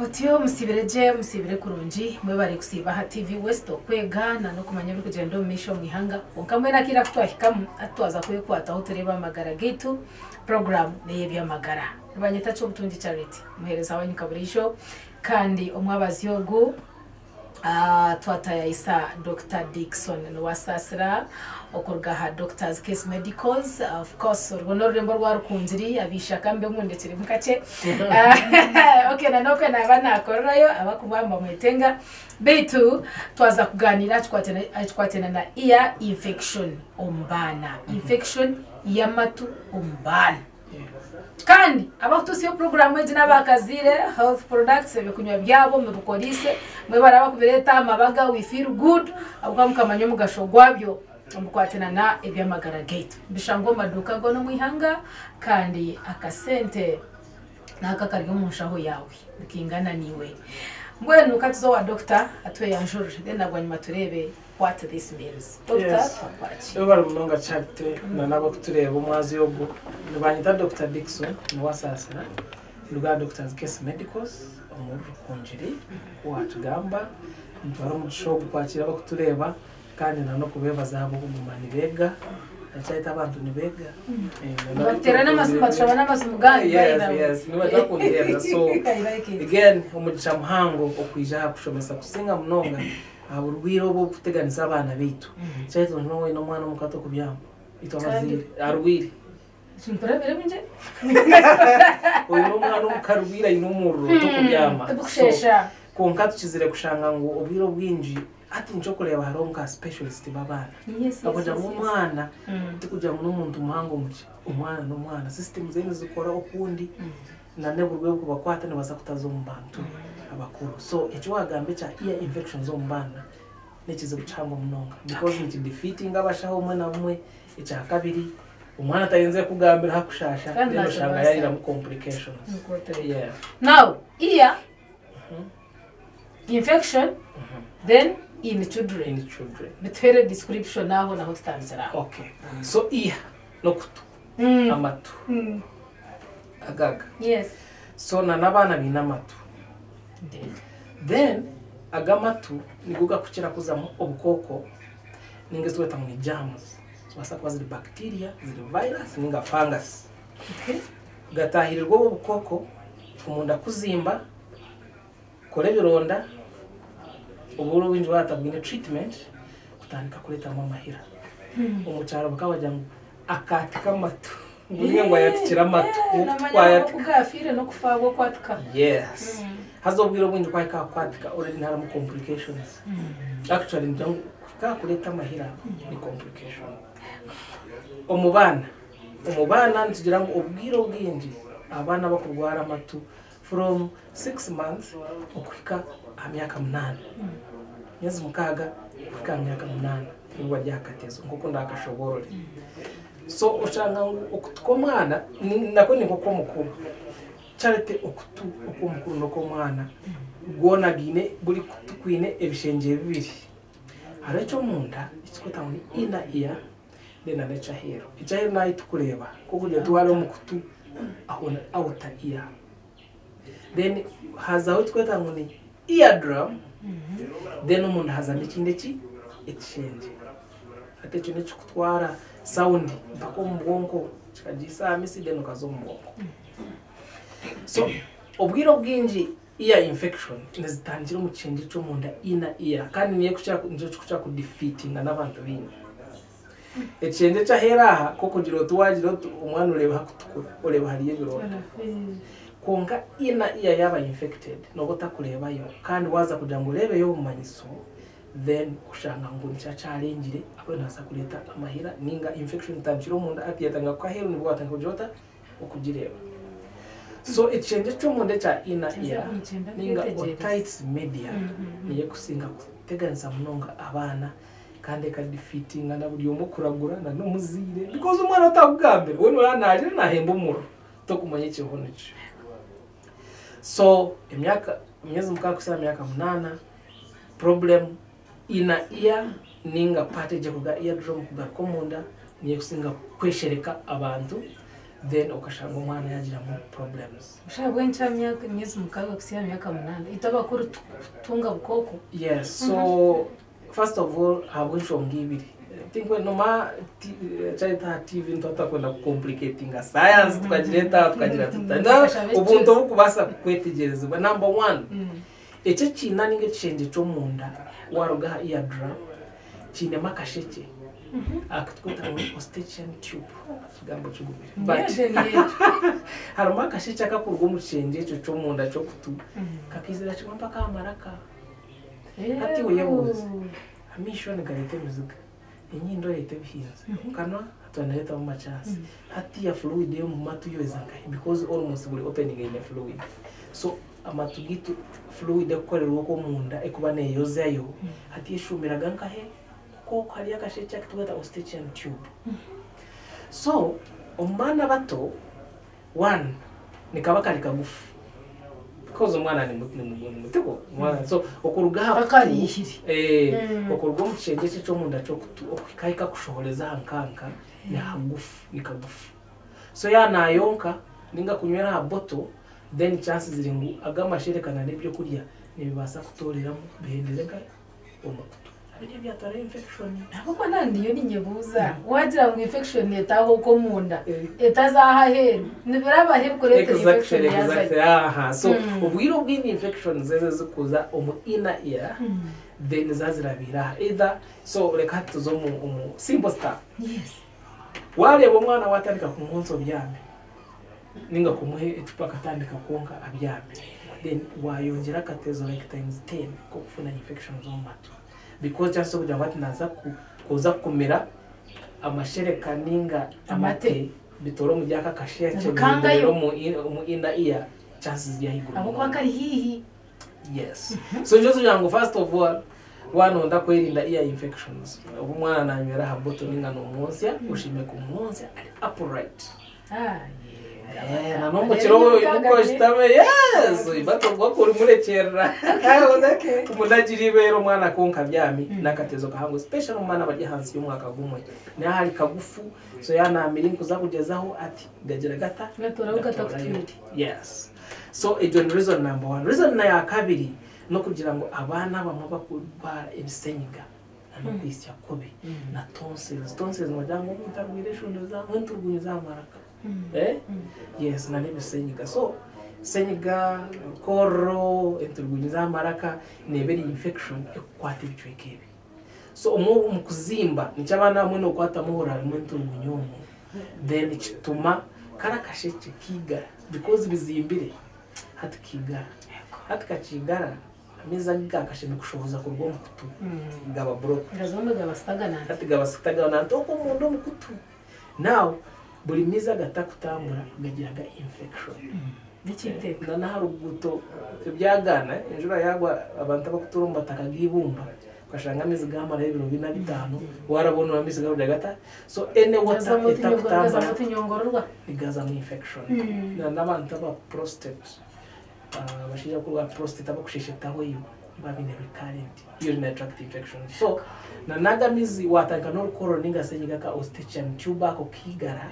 Otiyo musibire kurungi mwe bari kusiba ha TV West okwega na no kumanya biko gendo misho mwihanga onkamwe nakira kutwahikamu atwaza kwekwata aho tureba amagara gitu program neye magara banyita cyo butungi charity muhereza abanyikaburisho kandi omwabazi yogu twataya isa Dr. Dickson Nwasasira okurga ha Doctors Case Medicals of course urwo rembo rwa rukunziri abishaka mbe mundekere mukace okay na nokwe na bana akorayo abakubamba mwetenga betu twaza kuganira twatena na ear infection ombana infection yamatu ombana kandi abakutusiyo program ejina bakazire health products ebikunywa byabo mubukolise mwe baraba kubireta amabaga we feel good abukamukamanyo mugashogwabyo mukwatena na ebyamagara gate bishango maduka gono mwihanga kandi akasente nakakariyo munshaho yawe bikingana niwe mbwenu katuzo wa doctor atwe yanjuruje then agwanyuma turebe what this means doctor bari munonga chapter na nabo kutureba umwazi yogo nibanyita Dr. Dickson Nwasasira luga Doctors Case Medicals omuru konjiri watugamba ntwara mu show kwakira bakutureba kandi nano kubeba zabo kugumana ibega acyahita abantu nibega baterana amasumba twabana amasumugani yes niba twakundira so again umugisha muhango okwija kushomesa kusinga munonga aburwiro bo kuteganiza abana bitu cyahita no no mwana mukato kubyama itwabazire arwire simprebere binje uyu no mwana umukarwira inumuro to kubyama tubushesha konka tukizire kushanga ngo ubwiro bwinji ati nco kureba haronka specialist babana akoja mu mwana tikuja mu muntu muhango muke umwana no mwana system zene zikora okundi na neburwe ko bakwata ne baza kutazo mu bantu abakuru so ejo wagambe cha ear infection zo mbana nekize gucanga munonga because it defeating abashaho umwe na umwe echa kabiri umwana tayenze kugambira hakushasha rero shanga yarira mu complications yeah now ear infection then in children betere description naho naho tutanzira okay so ear no kutu amatu agaga yes so na nabana bina matu then agamatu niguga kukira kuzamo obukoko ningezweta mu germs basa kwa ziri bacteria ziri virus ninga fungus okay gatahirirwa obukoko kumunda kuzimba kore bironda uburo winji watabwine treatment kutandika kuleta mu mahira umucyaro bakabajya ngo akatika matu nguye ngo yatikira matu kugafire no kufago kwatika yes hazobwiro winji kwa kwatika already nara mu complications actually ndangu kuleta mahira ni complication umubana ntigira ngo ubwiro bwinji abana bakurwara matu from 6 months okuhika amyaka 8 nyezi mukaga okuhika amyaka 8 niba ryakatezo nguko ndakashoborore so ushanga okutko mwana nako niko ko mukuru charite okutu okumukuru noko mwana gona gine buri kutukwine ebishenje bibiri aracho munda ikikota muri ina iya dena necha hero icahero nayo tukureba kuko tuwale mukutu ahona outer ear then haza utweta ngoni eardrum then umuntu haza n'ikindi exchange ate cyo necho kutwara sound mpako mbonko chikajisa amisi then ukazo mbonko so obwiro bwinji ear infection nezitangira mu kindi cyo munda ina ear kandi niye kucha ku defeating n'abantu bindi ekende cha heraha koko giro tuwagiro umwana ureba hakutukura ureba hariye bironda konka ina iya yaba infected no botakureba yo kandi waza kugira ngo urebe yo mumanyiso then ushanga ngo nica challenge apo nasa kuleta amahira ninga infection tanjiro munda atiyatanga kwa hero nibwo atanga kujota okugireba so ekende cyo munda cha ina iya ninga otitis media niye kusinga kuteganza munonga abana kandi ka defeating na buri yomo kuragura na no muzire because umwana atagambira we nuranaje nahemba umuro to kumanye cyohoneje so imyezi mukaka kusira myaka 8 problem ina ear ninga parte je kuga eardrum kuga komunda niye kusinga kweshereka abantu then ukashanga umwana yagira mu problems. Ushaka bwencha myaka myezi mukaga kusiya myaka 8 itaba kuri tunga bukoko. Yes, so first of all habwo shongibiri. I think when noma chaita TV ntota kwenda complicating science tukagireta tutanda ubuntu bukubasa kwetegereza. Number 1 ece china ninge chenje cyo munda waruga eardrum chine makasheke akutwita ngo ostichian tube kigambo cy'ugumira but harimo akasheke akakurwa mu chenje cyo munda cyo kutu kakizira cyo mpaka amaraka ati uyebuze amisho ni garete muzuka inyindo yete bihinze kana atoneta mu machasi hati ya fluid yo mu matu yo izanga because almost buri opening in the fluid so amatugitu fluid akorerwa ko munda ekuba neyozayo hati yishumiraga nkahe ko kari yakasheke akitweta ostichian tube so umwana bato 1 nikaba kari kagufu because umwana ni mutego mwana so okuruga akarihiri okuruga mu chenje cyo munda cyo okikaika kushoholeza hankanka ni hagufu ni kagufu so yana yonka ninga kunywera ha bottle then chances ziringu agamasherekana n'ibyo kurya nibibasa kutorera mu behendereka umukutu abije byatara infection ahubwo nandiyo ninyebuza wagira ngo infection yetaho ko munda etazaha heru nibirabahe kureta infection exactly aha so ubwiro bw'ini infection zeze zikuza umu inner ear then zazirabira either so reka tuzo mu simple stuff yes wareba umwana watandika ku munsi byame ninga kumuhe icupa katandika konka abyame then wayongera katezo like times 10 ko kufuna infections zo matu because just so kugira bati naza kuza kumera amashereka ninga amate bitoro mu byaka kashiya cyo mu inda iya chances ya higuru abo kwa kari hihi yes so just yango first of all wano ndakwirinda iya infections umwana nanywera ha bottle ninga no munsi ushime ku munsi upright na nombo chiro yuko shitame yes ibato gwakuri murekera umunagiri bero mwana konka byami nakatezo kahango special umwana baje hansi y'umwaka gumwe na hari kagufu so yana miringo kuzakugezaho ati gagera gata gatora ugatafutira yes so a reason number 1 reason na ya kabiri no kugira ngo abana bamwe bakurwara ibisenyiga no kwisya kobe na tonsils mwajango mutabwire shondo za nturgunye za maraka yes na nibisenyiga so senyiga koro enturgunye za maraka neberi infection ekwata bichwekebe so mu kuzimba nicyabana mwe no kwata muhora mu nturgunye then kituma karakasheke kiga because bizimbire hati kiga hati kachigara miza gakasheme kushoboza ku rwo mukutu gaba bro ngazombe gabastagana hati gabastagana ntoko mundo mukutu now buri miza gatakutambura gagiraga infection bikiteka na haruguto byagana injura yagwa abantu bakuturumba takagibumba kashanga mizi gamara y'ibiro 25 warabona mizi garuda gata so ene water itakutambura nyongorwa igaza mu infection na nabantu ba prostate bashija kurwa prostate abakusheshetaho yo babine recurrent urinary tract infection so na nagamizi watanga no koroninga senyiga ka ostichian tube ako kigara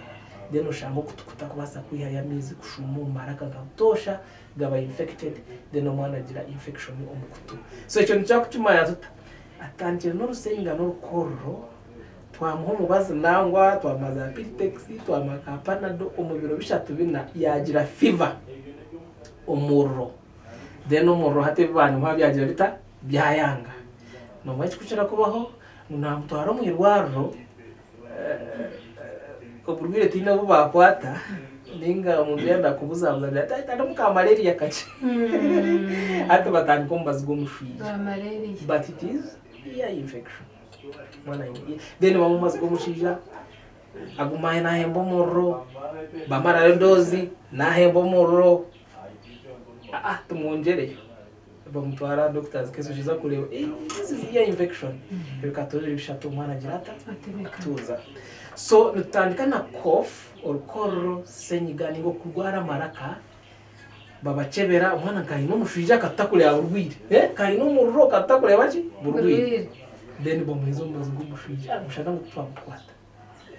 then ushango kutukuta kubasa kwihaya mizi kushumu maraka gutosha gaba infected then umwana agira infection omukutu so icyo nicakutuma yatuta atangire no rusenga no kororo twamuho mubazi nangwa twamaza Pitex twamaka Panado umubiro bishatu bina yagira fever umuro then umuro hate bana mabyagira bita byayanga no mwachi kuchira kubaho nta mutwaro mu irwaro oburwire tina bubakwata ninga umuntu yenda kubuzabuza ata muka malaria kachi hata batani kombazi gomushija malaria but it is ear infection mwana then bamumazi gomushija agumaye na hembo muro bamara ndozi na hembo muro tumonjere bamutwara doctors keso shiza kureba this is ear infection bikatore bishatu mwana girata tuza so nutandika na cough or koro senyiga ningo kurwara maraka babacebera umwana kaino mushija katakureba urwire kaino mururo katakureba ki burwire then bamuhizo mazi gushija mushaka gutwa bukwata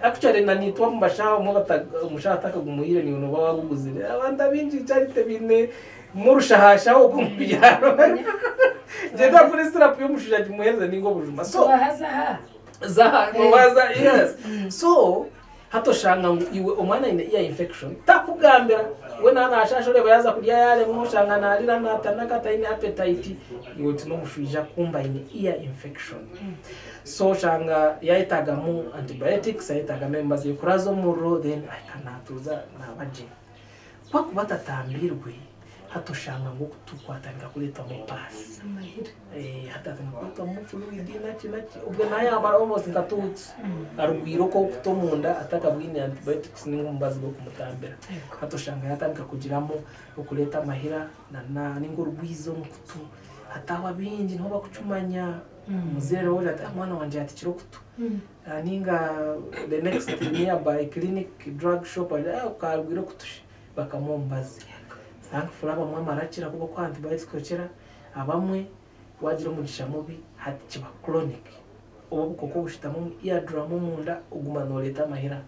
actually nanitwa mbashaho mo umushaka gumuhire ni uno bawaguguzire abanda binji cyarite bine murushahasha wo kumbyaro jenda kuri strap yo mushija gimuhereza ningo bujuma so zaha mubaza yes so hatoshanga ngo iwe umwana ine iya infection takugambira we nana ashashore bayaza kurya yale mushanga nalira natanakata ine appetite iwe tino mushija kumba ine iya infection so shanga yaitaga mu antibiotics yaitaga members yikurazo muro then akanatuza nabaje kwa kubatatambirwe hatoshanga ngo tukwatangira kuleta mu pass hata tumukuta mu fluid nachi ubwo naye abara almost ngatutse arugwiro ko kutomunda atakabwine antibiotics n'ingumbazi go kumutambira hatoshanga yatandika kugiramo ukuleta mahira na n'ingurugwizo mukutu hatawa bingi nto bakucumanya muzere woje ati mwana wanje ati kirokutu ninga the next nearby clinic drug shop akarugwiro kutushi bakamombazi thankful aba mwa marakira kuko kwa antibiotics kokera abamwe wagira umugisha mubi hati kiba chronic ubu koko bushitamo eardrum munda uguma no leta mahira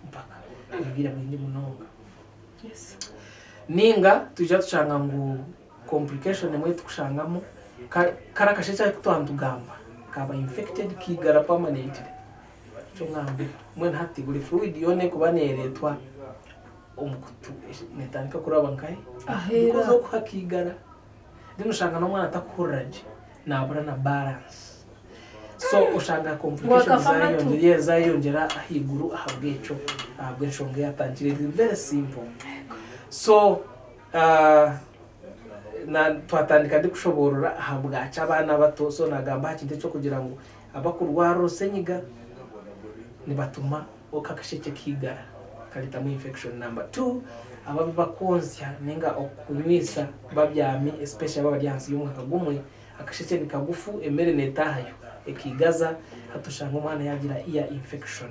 mpaka ubwira mwindi munonga yes ninga tujya tushanga ngo complication emwe tukushangamo karakashe cyane kutwandugamba kaba infected kigara permanently cyo ngambi mwe ntatigure fluid yone kubaneretwa umukutu netandika kuraba nkai kuzo kwakigara ndimushanga no mwana atakurraje nabura na balance so ushanga complication zayongera ahiguru ahabweco ahabweshonge yatangire very simple so na twatandika ndikushoborora ahabwaca abana bato so nagamba hakinde cyo kugira ngo abakurwaro senyiga nibatuma okakasheke kigara kalita mu infection number 2 ababi bakonsya ninga okunywisa babyami especially ababyansi y'umwaka gumwe akasheke nikagufu emere netahayo ekigaza hatoshanga umwana yagira iya infection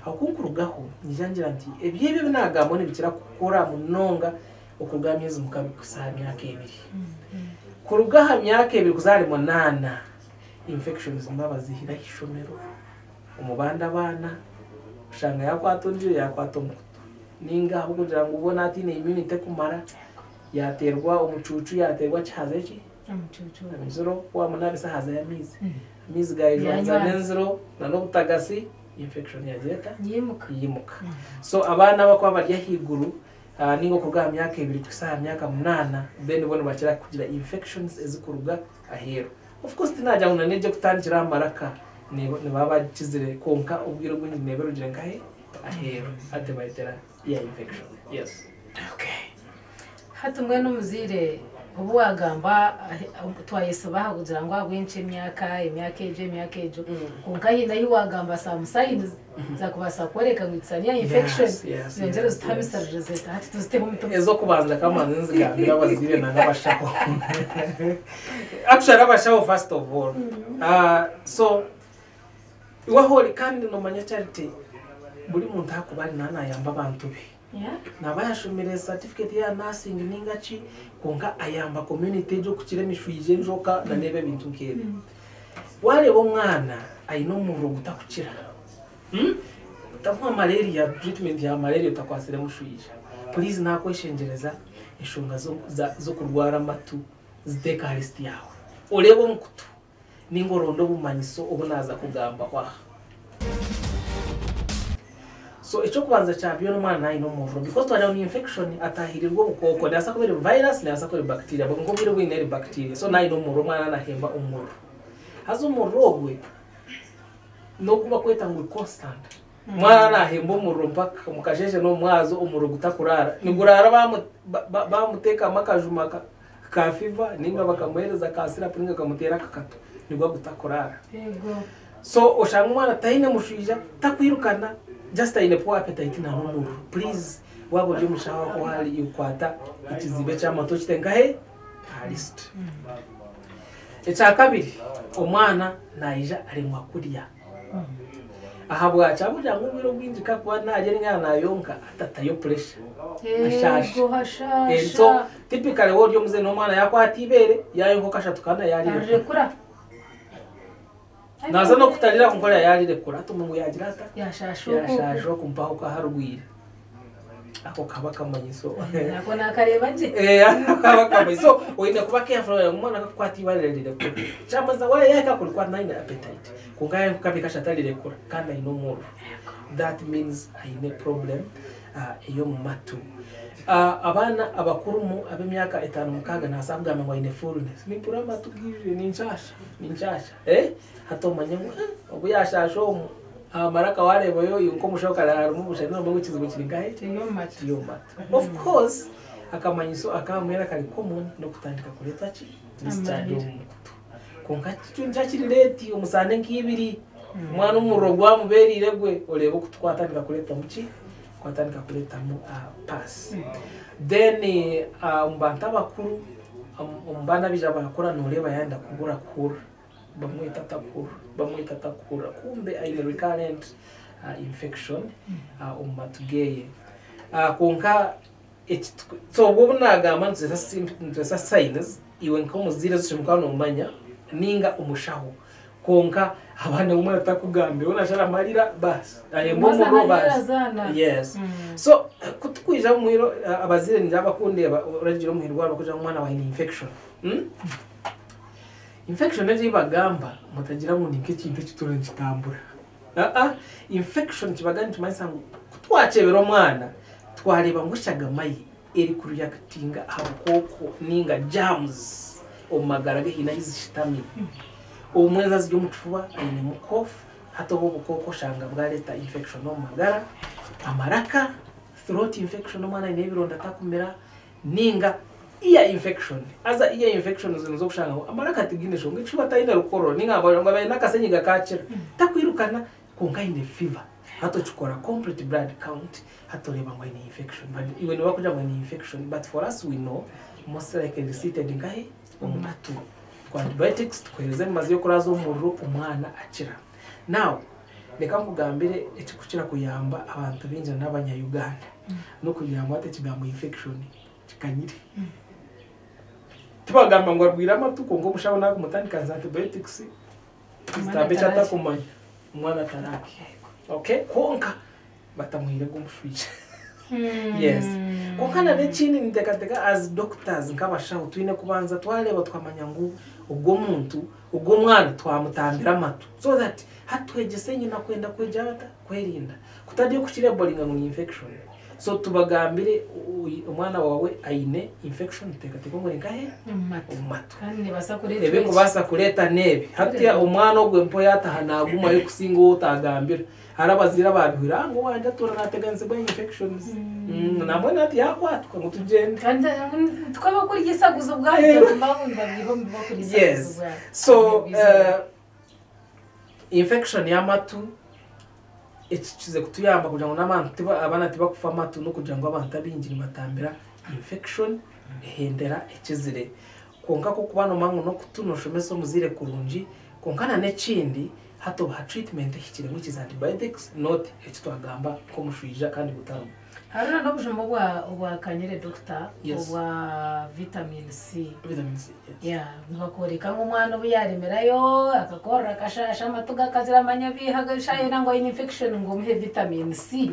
akunkurugaho nijangira nti ebyibe binagamo nibikira kukora munonga okugamyeza mukabikusanya myaka 2 kurugaha myaka 2 kuzari monana infections mbabazihira hishomero umubanda bana ushanga yakwatonje yakwatomkutu ninga ahubwo kugira ngo ubona ati ne immunity kumara yaterwa umucucu yaterwa cyazeki umucucu amizoro wa munabisa haza yamizi mizi gayo zanenzero nano butagasi infection yageta yimuka so abana bakwa barya higuru ningo kuga myaka 2 kusaha myaka 8 then bona bakira kugira infections ezikuruga ahero of course tinaja unaneje kutangira amaraka ne baba kizire konka ubwiro bw'indi nebero jengahe ahero ate bayitera ya infection yes okay hatumwe no muzire ubu wagamba twayesubaha kugira ngo agwenche imyaka ejo konka hina yiwagamba some signs za kubasa kwereka ngitsania infection yongera zitamisa rosette hati tuziteho mito ezo kubanza kamanzi nzigambira abazire nangabashako actually abashako first of all so iwaholi kandi no manya charity buri muntu hakubari nana yamba abantu be nabayashomere certificate ya nursing ningachi konka ayamba community jo kukiremishwije njoka na nebe bintu nkebe wale bo mwana ayino muro gutakukira utamwa malaria treatment ya malaria utakwasire mushwije please nakweshengereza ishunga zo kurwara matu ziteka list yawe olebo mukutu ningorondo bumanyiso obunaza kugamba kwa so echo kubanza cyabyo no mwana ino muvro because twajya ni infection atahirirwa bukoko ndasa kubera virus ndasa kubera bacteria ngo ngobire bw'ineri bacteria so nayo muro mwana nahemba umuro hazo murogwe no kuba kweta ngo constant mwana nahemba umuro mpaka mukajeje no mwazo umuro gutakurara nigurara bamuteka makajumaka ka fever ninga bakamuhereza kasira puringa kamutera kakato nigwa gutakurara yego so oshanga mwana tayine mushija takwirukana just in a poor appetite na numuru please wabo je mushawa ko hali yukwata ikizibe cy'amato kitengahe list echa kabiri omwana naija ari mwakurya ahabwa cyabuja ngubiro bwinjika kuba naje ngana yonka atatayo pressure ashasha so typically wodi muze no mwana yakwatibere yayo ko kashatukana yari rekura naza no kutalira kunkola yalire kura tumungu yagira ata yashasho kumpaho ka harugwira ako kabaka manyiso nako nakareba je kabaka manyiso oine kuba careful umwana akakwati barerere kura chamaza wale yaka kulikuwa nine appetite kungaye kukabika shatalire kura kana ino more that means aine problem iyo mumatu abana abakurumu abemyaka 5 mukaga nasabwa ngo ine fullness ni pura matu gije ni nshasha hato manyengo obu yashasho maraka wale boyo yunko mushoka la rumu bushano mbango kizibu kiringahe yo matu of course akamanyiso akamwera kali common no kutandika kuleta chi stadium konka cyunja kirireti umusane nkibiri mwana umurogwa muberire gwe olebo kutwatandika kuleta muki kwatandika kuleta mu pass then umbanta bakuru umbana bija bakora noleba yanda kugura kura bamwita takura kumbe aine recurrent infection umatugeye konka so bobunaga manze sa signs iwe nkomuzire zishimukano umanya ninga umushaho konka abana umwe atakugambe unashara marira bas ayembo mu bas yes so kutukwija muhiro abazire njaba kunde uragiro muhirwa bakuja umwana wa infection infection eje bagamba mutagira ngo ninke kintu kitore kitambura infection kibagani tumayisa kutwacebera umwana twareba ngushaga mayi eri kuru yakatinga abukoko ninga germs omagarage hina izishitami umweza zyo mutuba ine mukofu hato bo bukoko shanga bwareta infection no magara amaraka throat infection umwana ine bironda takumera ninga iya infection aza iya infection zo kushanga amaraka tigine shonge chuba taina rukoro ninga ngo nakasenyi gakacira takwirukana konga ine fever hato chukora complete blood count hato leba ngo ine infection but iwe no bakuja ngo ine infection but for us we know most likely seated ngai umatu kwa antibiotics twereze mazi yo kurazo umurro umwana akira now reka mugambire ekikukira kuyamba abantu binja n'abanya Uganda no kuyamba ate kigambo infection kikanyiri tubagamba ngo rwira amatuko ngo mushabona ko mutandika antibiotics zitambe chata kumanya umwana taraki okay konka batamuhire gumushwije yes kokana n'ikindi nitekateka as doctors nkabashaho twine kubanza twareba twamanya ngo ubwo muntu ubwo mwana twamutambira amatu so that hatwegese nyina kwenda kwejata kwerinda kutadiyo kukire bolinga mu infection so tubagambire umwana wawe aine infection tekateka ngo nkahe umatu kandi basa kureta ebe kubasa kureta nebe hatiya umwana ogwe mpo yatahanaguma yo kusingo utagambira harabazira babihira ngo wanja turanateganze by infections namwe nati yakwatwa ngo tugende kandi twaba kuri gisaguzo bwayo mbabunda biho mbakuri yes so infection y'amatu ekikize kutuyamba kugira ngo n'abantu abana tiba kufa amatu no kugira ngo abantu abinjira batambira infection ehendera ekizire konka ko kubana mangu no kutunoshomeso muzire kurunji konkana n'ekindi hato ba treatment hikire mu kiza antibiotics not ekitwagamba ko mushwija kandi gutamu haruna no bujumbo bwa kanyere doctor obwa vitamin C yeah nibakoreka nk'umwana ubu yaremerayo akakora akashasha amatuga kazira amanya bihagashaye nango infection ngo muhe vitamin C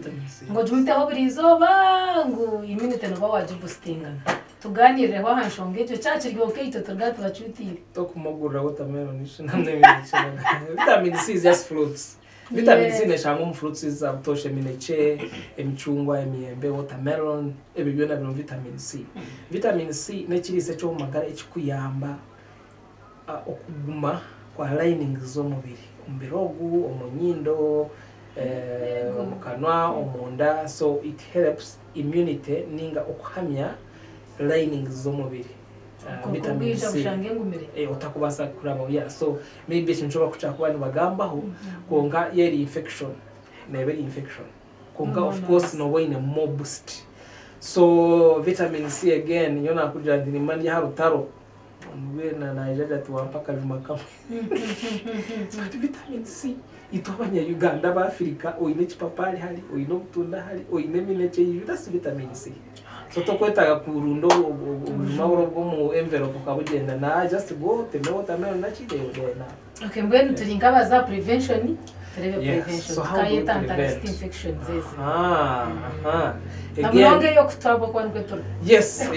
ngo jumiteho burizoba ngo immunity no bawaje boostinga tuganire ho hanshongeje cyakiryo keito turgato bacutire to kumugurira watermelon namwe vitamin C is just fruits vitamin C neshango mu fruits za butoshe minece emicungwa emiyembe watermelon ebibyo na vitamin C vitamin C nekirise cyo magara ekikuyamba okuguma kwa lining zo mubiri umbirogu omunyindo omukanwa omunda so it helps immunity ninga okuhamya lining zo mubiri vitamin C utakubasa kuraba ya so maybe sinchoba kuchakwa ni bagambaho konga yeri infection nebe infection konga of course no way in a more boost so vitamin C again yona kuja ndini mani ya harutaro mbena na ijaja tuwampaka vimakamo so vitamin C itobanya Uganda ba Africa oine chipapali hali oine mutunda hali oine minece that's vitamin C so to kwetaga kurundo ubuzima bwo mu envelope ukabugenda na just go temeo tameo nakideo na okay mbwenu turinga baza prevention terebe Yes. prevention So how do we kayeta prevent? skin infection zeze again namwe yo kutwabo kwa nkweto yes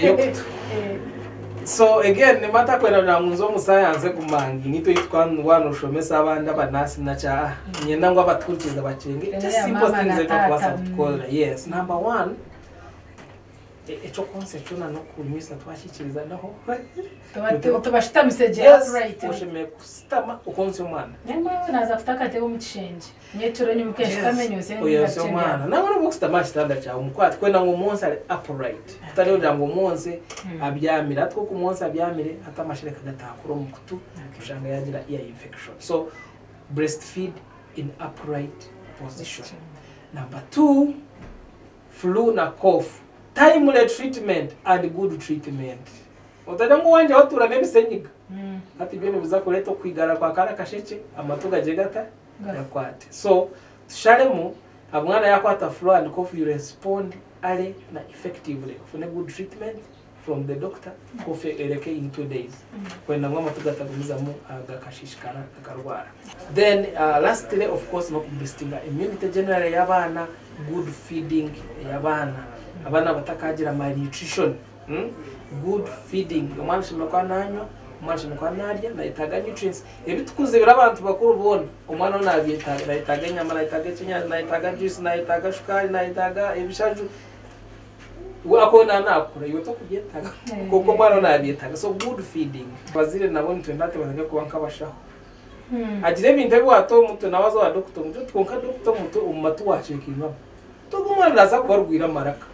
so again ni mata kwenda na munzo mu science kumangi nito yitwa wano shomesa abandi abanasi na cha nyenda ngo abaturikiza bacenge just simple things that was called yes number 1 echo concept na no kunyisa twashikiriza naho tubashita message yes right ushime kustama ukonse umwana nemwe naza kutaka tebo muchenje nyeturo ni mukesha kamenyo uyo umwana nawe no kustama kitanda cha umukwati kwenda ngo umunsi ari upright utari ngo umunsi abyamira atwo ku munsi abyamire atamashireka gatakuro mu kutu ushanga yagira ear infection so breastfeed in upright position number 2 flu na cough timely treatment and good treatment utadango wanje watura nebisenyiga ati bino biza kuleta kwigara kwa kara kasheke amatuga jegata yakwate so tusharemu abwana yakwata flu and cough you respond early na effectively for a good treatment from the doctor cough ereke in 2 days kwenda ngwa amatuga tagumiza mu agakashishikara akarwara then lastly of course no kubistinga immunity generally yabana good feeding yabana abana batakagira malnutrition good feeding umwana shimwe kwa nanywa umwana shimwe kwa narya na itaga nutrients ebitukuze birabantu bakuru bona umwana nabyitaga na itaga nyama na itaga kinya na itaga juice na itaga shukari na itaga ebishaju wakona nakura yoto kugetaga koko umwana nabyitaga so good feeding bazire nabone twendate bazanga kubanka bashaho agire binte bwato muto nabazo wa doctor muto twonka doctor muto umatu wacekinga tugumana naza kubarwira maraka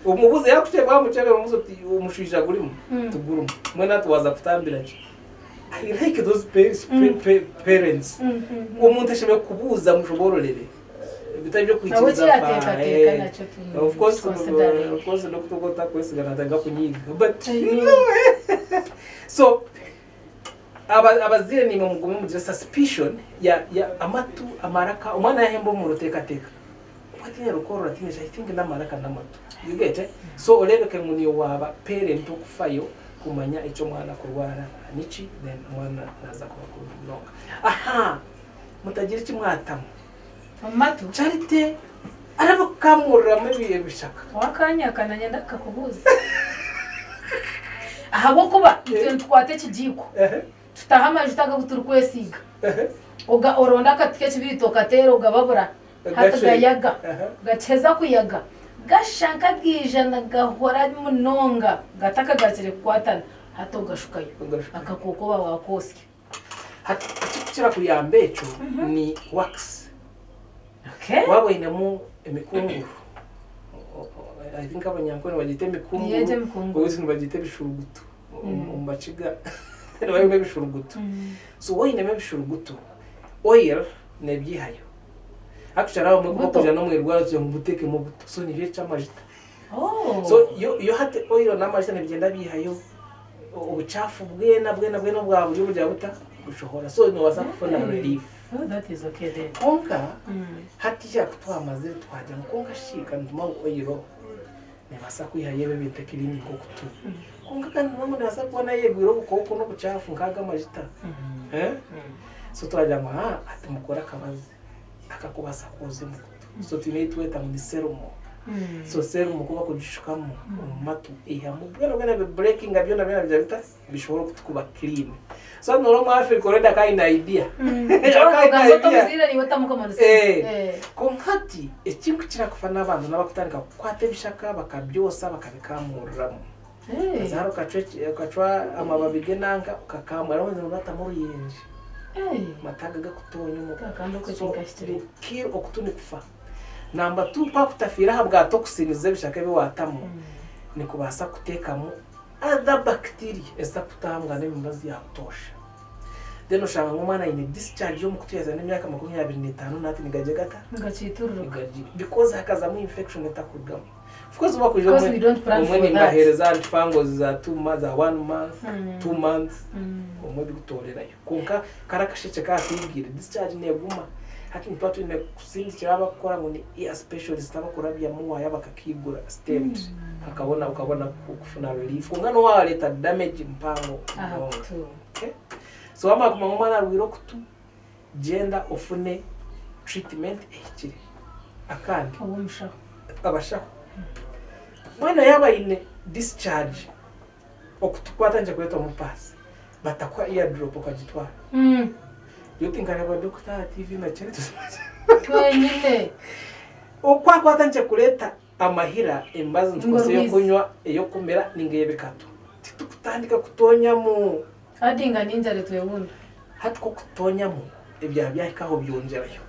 umubuze yakuche bamucebe umuzo umushisha gurimo tugurumo mwena tuwaza kutambira nje I like those parents umuntu ashobora kubuza mushobororere bitabyo kwikiriza of course no kutogota kwesigana daga kunyiga but you know so abazire ni mugume mu suspicion ya amatu amaraka umwana yahembo mu ruteka teka kwatinya rukoro ratinisha I think namaraka namatu you get it so olebeke muniyo waba parent okufayo kumanya ico mwana kurwara nichi then mwana naza kubakurunga aha mutagira kimwatamo amatu charite arabo kamurira mubiye bishaka wakanya kananya ndakakubuza ahabo kuba twate kijiko tutahama jitaga buturkwesiga oga oronda katike kibito katero gababura hatagayaga gacheza kuyaga gashanka gijana gahora munonga gataka gakire kwatana hato gashukayo akakokoba wakoske hati kira kuyambecho ni wax okay wabonemo emikunguru I think abanyankoni bagite emikunguru uzi bagite bishurugutu umbaciga nabaye bishurugutu so woyine mebishurugutu oil nebyihayo actually aho mu kuja no mwirwara cyo mubuteke mu buto so nivye chamajita so yo hate oil namajita nebigenda bihayo ubucafu bwena bwa buri burya buta bushohora so no waza kufona relief that is okay then konka hati ya kutwamaze twaje konka shika nduma oil ne basa kwihaye bebite kirimi ko kutu konka kandi no ndasa kubona yegwiro ukoko no bucafu ngaga majita so twaje ngo ati mukora kabazi akakubasa kuze mukutu so tunaitweta mu serum so serum kuba kujishukamo matu ihamu bwana be breaking abyo na bya bita bishobora kutukuba clean so no mu Africa reda kaina idea konkati ekintu kira kufana abantu nabakutandika kwate bishaka bakabyosa bakabikamuramo zaro kachwa amababi genanga ukakamura abantu batamuru yenje mataga gakutonyo mu kakando kwekashitire kiro okutuni kufa number 2 pa kutafira habwa toxins bishaka bi watamo ni kubasa kutekamo other bacteria esa kutambwa n'imbazi ya kutosha then ushanga ngumana ine discharge yo mukuteza n'imyaka 25 nati nigaje gata ngacitururu because hakaza mu infection etakugama of course uba kuje umwe ngahereza antifungals za 2 months za 1 month 2 months umwe bigutorerayo konka karakashece ka kwibwira discharge neguma hati ntwa twine kusindikira abakora ngo ni ear specialist abakora bya muwa yabakakigura stent akabona ukabona kufuna relief ngano waleta damage mpango okay so ama kuma mwana rwiro kutu genda ofune treatment ekiri akandi abasha mwana yaba ine discharge okutukwata nje kweto mu pass batakwa ear drop okagitwara you think araba doctor TV na chere twenyine okwakwata nje kuleta amahira embazo ntukose yo kunywa eyo kumera ningeyebekato titukutandika kutonya mu adinga ninjare twebunda hati ko kutonya mu ebya byakaho byongerayo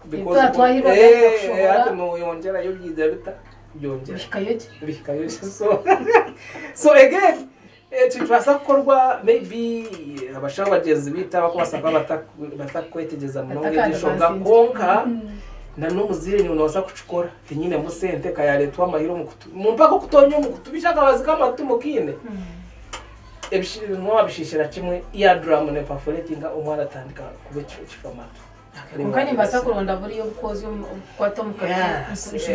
because hati no yongerayo byiza bita byongera bikayoje so again twasa korwa maybe abashaka bagenzi bita bakubasaba batakwetegeza munonge gishonga konka na numuzire ni unoza kuchukora tinyine musente kayaletwa amahiro mu mpaka kutonyo mu kutubishaka bazika matumo kine ebishiri no abishishira kimwe ear drum ne perforating umwana atandika kube chifamatu Mukani mbasa kuronda buri yo kozo kwato mukaya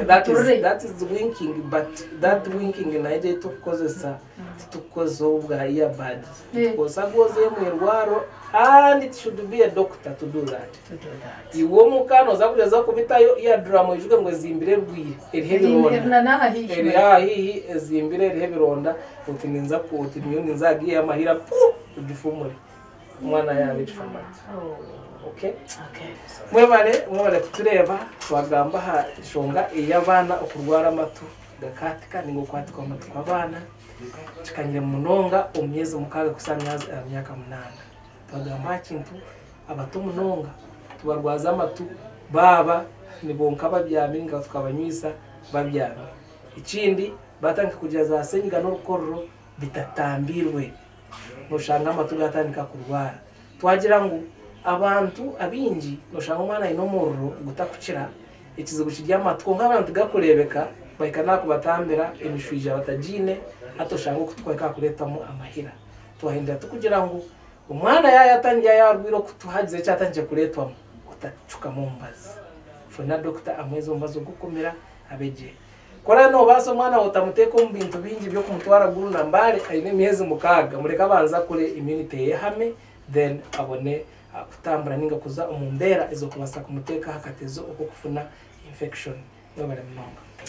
that is winking but that winking na ije to kozesa to kozo bwa earbud koza goze mu rwaro and it should be a doctor to do that iwo mukano zakugeza kubitayo ear drum ijuge ngo zimbire rwiye erihe hihi zimbire erihe bironda utinza ko utinyo nzagiye amahira udifumure mwana yawe chifamatu okay mwebale tureba twagamba ha shonga iyabana okurwara amatu gakatika ningo kwatika amatu kwabana cikanyire munonga omyezi mukaga kusanyaza emyaka 8 twagamba kintu abato munonga tubarwaza amatu baba nibonka babyaminga tukabanywisa babyana ikindi batanka kujaza senyiga n'urukorro bitatambirwe noshanga amatu gatandika kurwara twagira ngo abantu abinji noshanga umwana inomurro gutakukira ikizibu kijyamatwo nk'abantu gakurebeka bayikana kubatambira emishwija batajine atoshanga kutweka kuretamo amahira twahindira tukugira ngo umwana yatangiye yarwiro kutuhagize cyatangiye kuretwamo utacuka mu mbazi funa doctor amwezo mbazo gukomera abeje kora no baso mwana utamuteka mu bintu bingi byo kumutwara guru nambare ayine miezi mukaga mureka banza kure immunity yehame then abone kutambura ninga kuza umumbera izo kubasa kumuteka hakatezo uko kufuna infection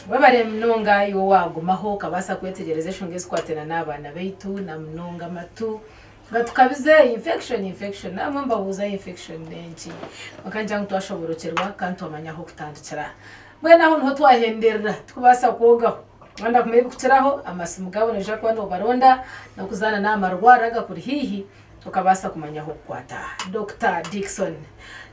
babare mnonga yo wagumaho kabasa kwetegereza shongezi kwatena n'abana beitu na mnonga matu gatukabize infection namwe mbabuza infection nenji bakanja ngo twashoborokerwa kandi amanyaho kutandikira mwe naho nho twahenderera tukubasa koga wanda kumebe kutiraho amasimu gaboneje kwano baronda no kuzana n'amarwara gakuri hihi tukabasa kumanyaho kwata Dr. Dickson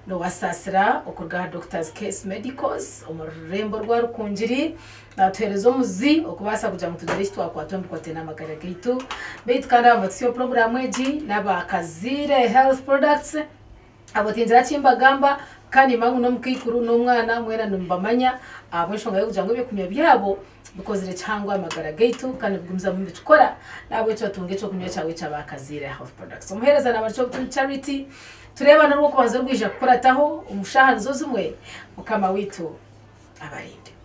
no wasasira okurga Doctors Case Medicals omurembo rwa rukunjiri natuherezo muzi okubasa kuja mutudirishi twakwatwa mbikwatena amagara gaitu beitkanda amatio program eji nabakazire health products abotinzira chimbagamba kandi mangu no mukikuru no mwana mwena numbamanya abweshonga yo kujango byo byabo bikozire cyangwa amagara gaitu kandi bwumza mu bitukora nabo cyo tungecho kunywa cyawe cyabakazire health products umuhereza nabacho charity tureba naruko kubanza rwija kukorataho umushahara zo zumwe mukama witu abarinda